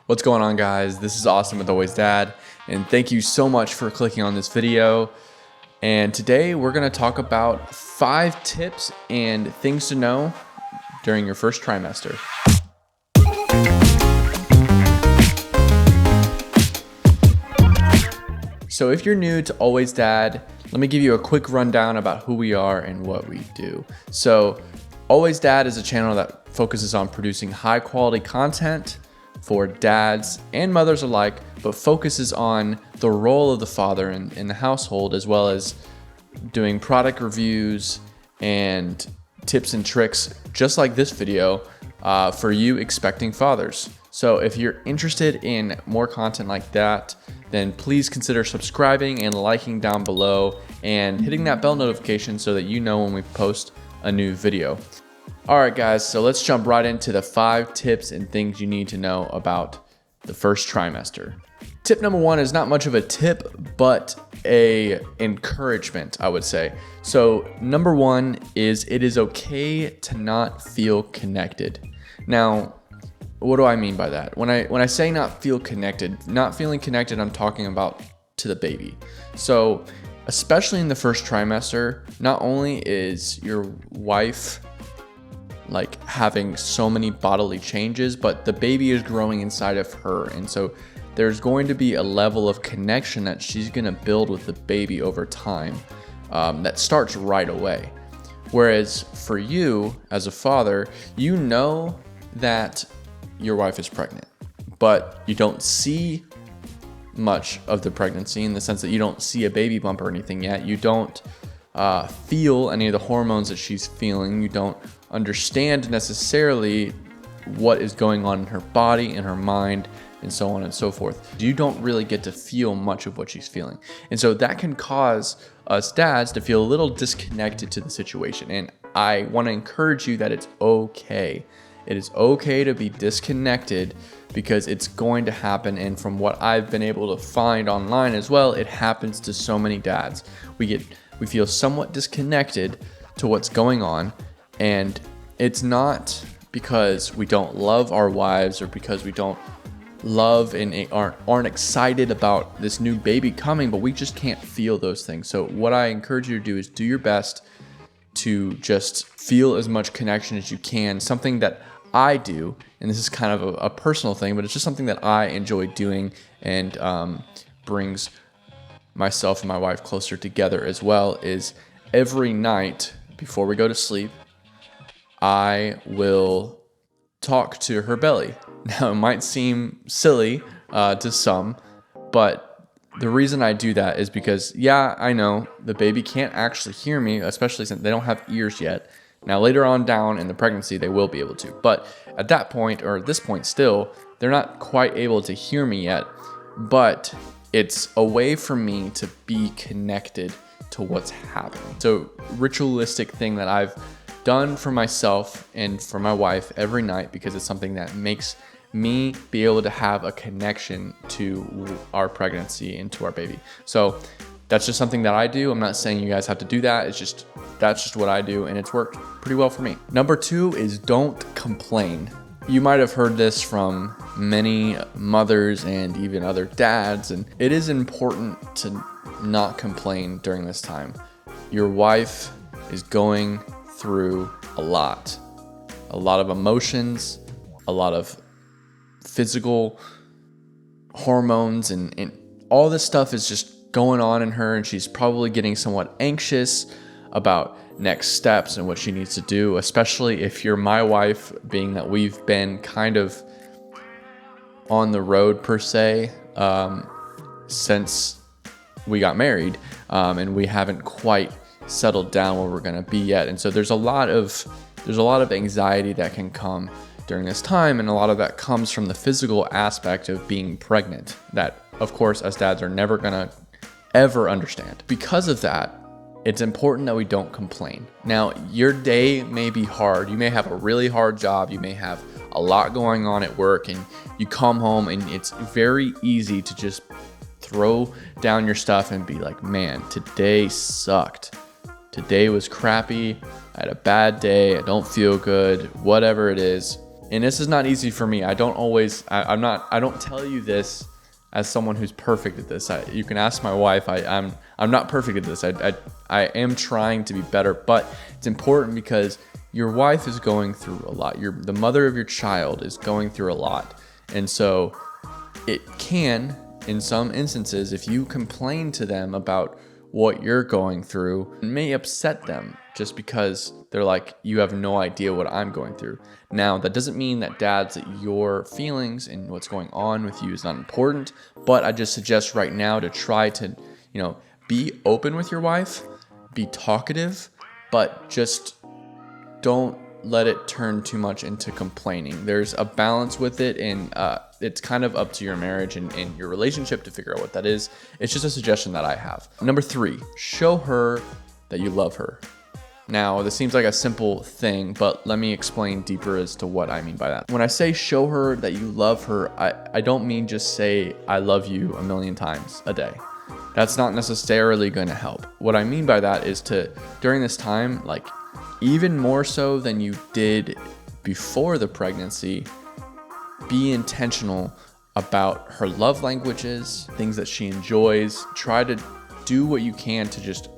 What's going on, guys? This is Austin with Always Dad, and thank you so much for clicking on this video. And today we're going to talk about 5 tips and things to know during your first trimester. So if you're new to Always Dad, let me give you a quick rundown about who we are and what we do. So Always Dad is a channel that focuses on producing high quality content for dads and mothers alike, but focuses on the role of the father in the household, as well as doing product reviews and tips and tricks, just like this video, for you expecting fathers. So if you're interested in more content like that, then please consider subscribing and liking down below and hitting that bell notification so that you know when we post a new video. All right, guys, so let's jump right into the 5 tips and things you need to know about the first trimester. Tip number 1 is not much of a tip, but a encouragement, I would say. So number 1 is it is okay to not feel connected. Now, what do I mean by that? When I say not feel connected, not feeling connected, I'm talking about to the baby. So especially in the first trimester, not only is your wife like having so many bodily changes, but the baby is growing inside of her. And so there's going to be a level of connection that she's gonna build with the baby over time that starts right away. Whereas for you as a father, you know that your wife is pregnant, but you don't see much of the pregnancy in the sense that you don't see a baby bump or anything yet. You don't feel any of the hormones that she's feeling. You don't understand necessarily what is going on in her body, in her mind, and so on and so forth. You don't really get to feel much of what she's feeling. And so that can cause us dads to feel a little disconnected to the situation. And I want to encourage you that it's okay. It is okay to be disconnected because it's going to happen. And from what I've been able to find online as well, it happens to so many dads. We feel somewhat disconnected to what's going on. And it's not because we don't love our wives or because we don't love and aren't excited about this new baby coming, but we just can't feel those things. So what I encourage you to do is do your best to just feel as much connection as you can. Something that I do, and this is kind of a personal thing, but it's just something that I enjoy doing and brings myself and my wife closer together as well, is every night before we go to sleep, I will talk to her belly. Now, it might seem silly to some, but the reason I do that is because, yeah, I know the baby can't actually hear me, especially since they don't have ears yet. Now, later on down in the pregnancy, they will be able to. But at that point, or at this point still, they're not quite able to hear me yet. But it's a way for me to be connected to what's happening. So, ritualistic thing that I've done for myself and for my wife every night, because it's something that makes me be able to have a connection to our pregnancy and to our baby. So that's just something that I do. I'm not saying you guys have to do that. That's just what I do, and it's worked pretty well for me. Number 2 is don't complain. You might have heard this from many mothers and even other dads, and it is important to not complain during this time. Your wife is going through a lot of emotions, a lot of physical hormones, and all this stuff is just going on in her, and she's probably getting somewhat anxious about next steps and what she needs to do, especially if you're my wife, being that we've been kind of on the road per se since we got married, and we haven't quite settled down where we're going to be yet. And so there's a lot of anxiety that can come during this time, and a lot of that comes from the physical aspect of being pregnant that, of course, as dads are never going to ever understand. Because of that, it's important that we don't complain. Now, your day may be hard. You may have a really hard job. You may have a lot going on at work, and you come home and it's very easy to just throw down your stuff and be like, man, today sucked. Today was crappy. I had a bad day. I don't feel good, whatever it is. And this is not easy for me. I don't tell you this as someone who's perfect at this. You can ask my wife. I'm not perfect at this. I am trying to be better, but it's important because your wife is going through a lot. The mother of your child is going through a lot. And so it can, in some instances, if you complain to them about what you're going through, it may upset them just because they're like, you have no idea what I'm going through. Now, that doesn't mean that dads, that your feelings and what's going on with you is not important, but I just suggest right now to try to, be open with your wife, be talkative, but just don't let it turn too much into complaining. There's a balance with it, and it's kind of up to your marriage and your relationship to figure out what that is. It's just a suggestion that I have. Number 3, show her that you love her. Now, this seems like a simple thing, but let me explain deeper as to what I mean by that. When I say show her that you love her, I don't mean just say, I love you a million times a day. That's not necessarily going to help. What I mean by that is to, during this time, like even more so than you did before the pregnancy, be intentional about her love languages, things that she enjoys. Try to do what you can to just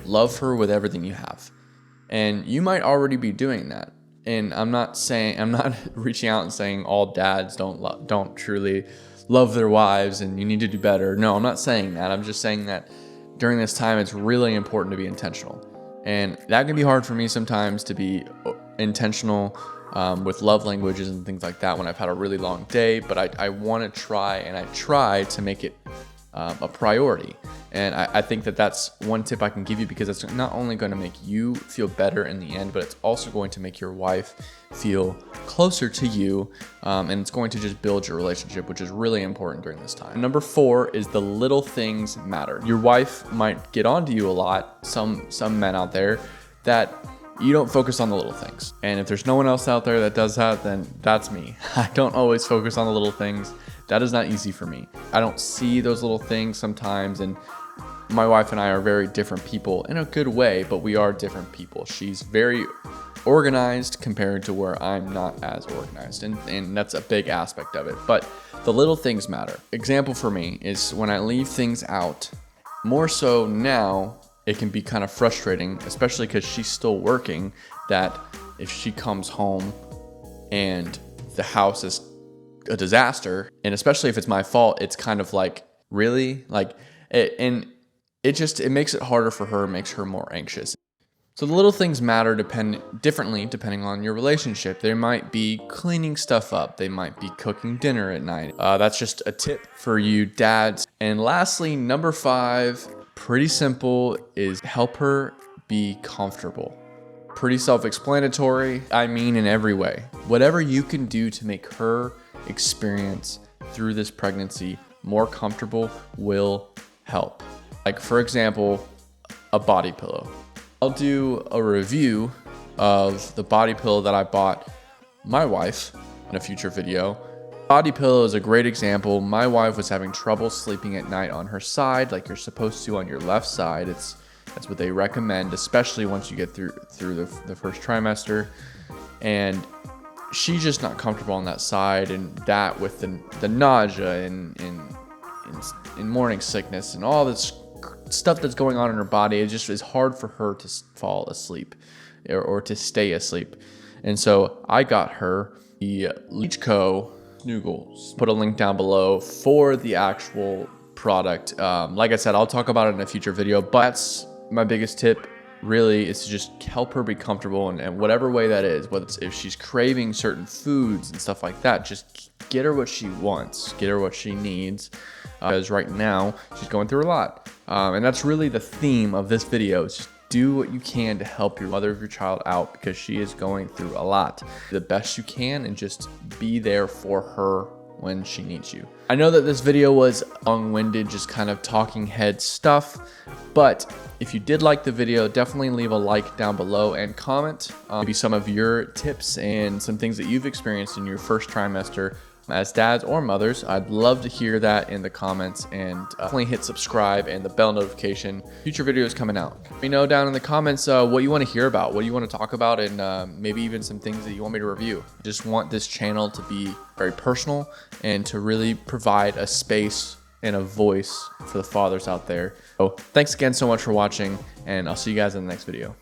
love her with everything you have. And you might already be doing that. And I'm not reaching out and saying all dads don't truly love their wives and you need to do better. No, I'm not saying that. I'm just saying that during this time, it's really important to be intentional. And that can be hard for me sometimes to be intentional with love languages and things like that when I've had a really long day, but I want to try, and I try to make it a priority. And I think that that's one tip I can give you, because it's not only going to make you feel better in the end, but it's also going to make your wife feel closer to you, and it's going to just build your relationship, which is really important during this time. Number 4 is the little things matter. Your wife might get onto you a lot, some men out there, that you don't focus on the little things. And if there's no one else out there that does that, then that's me. I don't always focus on the little things. That is not easy for me. I don't see those little things sometimes, and my wife and I are very different people in a good way, but we are different people. She's very organized compared to where I'm not as organized, and that's a big aspect of it. But the little things matter. Example for me is when I leave things out, more so now, it can be kind of frustrating, especially because she's still working, that if she comes home and the house is a disaster, and especially if it's my fault, it's kind of like, really? Like, it makes it harder for her, makes her more anxious. So the little things matter differently depending on your relationship. They might be cleaning stuff up. They might be cooking dinner at night. That's just a tip for you dads. And lastly, number 5, pretty simple, is help her be comfortable. Pretty self-explanatory. I mean, in every way. Whatever you can do to make her experience through this pregnancy more comfortable will help. Like, for example, a body pillow. I'll do a review of the body pillow that I bought my wife in a future video. Body pillow is a great example. My wife was having trouble sleeping at night on her side, like you're supposed to on your left side. That's what they recommend, especially once you get through the first trimester. And she's just not comfortable on that side, and that with the nausea and morning sickness and all this stuff that's going on in her body, it just is hard for her to fall asleep or to stay asleep. And so I got her the Leechco Snoogles. Put a link down below for the actual product. Like I said, I'll talk about it in a future video, but that's my biggest tip really, is to just help her be comfortable in whatever way that is. Whether it's if she's craving certain foods and stuff like that, just get her what she wants, get her what she needs. Because right now she's going through a lot. And that's really the theme of this video, is just do what you can to help your mother of your child out, because she is going through a lot. The best you can, and just be there for her when she needs you. I know that this video was long-winded, just kind of talking head stuff, but if you did like the video, definitely leave a like down below and comment maybe some of your tips and some things that you've experienced in your first trimester. as dads or mothers. I'd love to hear that in the comments, and definitely hit subscribe and the bell notification. Future videos coming out. Let me know down in the comments what you want to hear about, what you want to talk about, and maybe even some things that you want me to review. I just want this channel to be very personal and to really provide a space and a voice for the fathers out there. So thanks again so much for watching, and I'll see you guys in the next video.